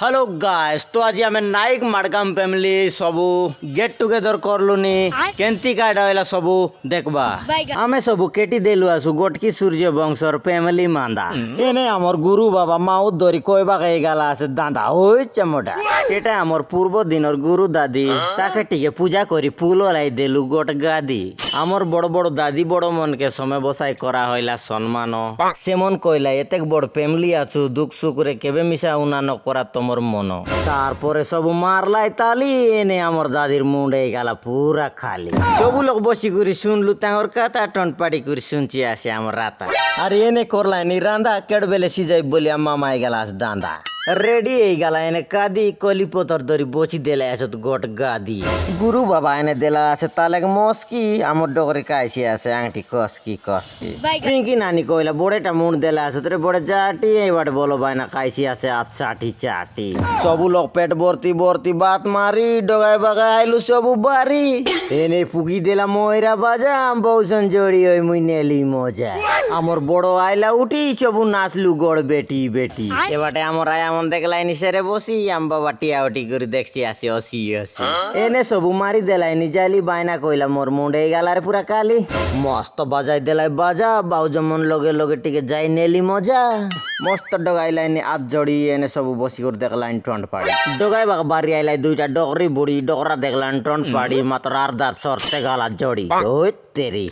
hello guys तो आज आम नाइक माडकाम फैमिली सबू गेट टुगेदर करलुनी केंती काटा हला सबू देखबा आमे सबू केटी देलु आसु गोटकी सूर्य वंशर फैमिली मांदा एने हमर गुरु बाबा माउत धरी कइबा गे गाला আছে দাঁদা ওই চমটা এটা আমার পূর্ব দিনের গুরু দাদি তাকে টিকে পূজা করি ফুল লাই দেলু গোট গাদি আমার বড় বড় দাদি বড় মনকে সময় বসাই করা হইলা সম্মান সেমন কইলা এতেক বড় ফ্যামিলি আছু দুঃখ সুখরে কেবে মিশা উনা ন করা তোমার মন তারপরে সব মারলাই তালি এনে আমার দাদির মুন্ডে গেলা পুরা খালি সবু লোক বসি করি শুনলু তাঙ্গর কথা টনপাটি করে শুনছি আসে আমার রাতা আর এনে করলাই নি রান্দা কেডবেলে সিজাই বলি মামাই গেলাস দান্দা রেডি এই গেলা এনে কাদি কলিপতর ধরি বসি দেলে আছে গোট গাদি গুরু বাবা এনে দেলা আছে তালেক মস্কি আমার ডগরে কাইছি আছে আংটি কসকি কসকি পিঙ্কি নানি কইলা বড়েটা মুন দেলা আছে তোরে বড়ে জাটি এবার বলো বাইনা কাইছি আছে আত চাটি চাটি সবু লোক পেট ভর্তি ভর্তি বাত মারি ডগায় বাগায় আইলু সবু বাড়ি এনে ফুকি দিলা ময়রা বাজা বৌসন জড়ি ওই মুই নেলি মজা আমার বড় আইলা উঠি সবু নাচলু গড় বেটি বেটি এবারে আমার আয় এমন দেখলাইনি সেরে বসি আম বাবা টিয়াউটি করে দেখছি আসি অসি অসি এনে সবু মারি দেলাইনি জালি বাইনা কইলা মোর মুন্ডে গেলার পুরা কালি মস্ত বাজাই দেলাই বাজা বাউ যেমন লগে লগে টিকে যাই নেলি মজা মস্ত ডগাইলাইনি আত জড়ি এনে সবু বসি করে দেখলাইন টন্ট পাড়ি ডগাই বাগ বাড়ি আইলাই দুইটা ডগরি বুড়ি ডগরা দেখলাইন টন্ট পাড়ি মাত্র আর দার সরতে গালা জড়ি ওই তেরি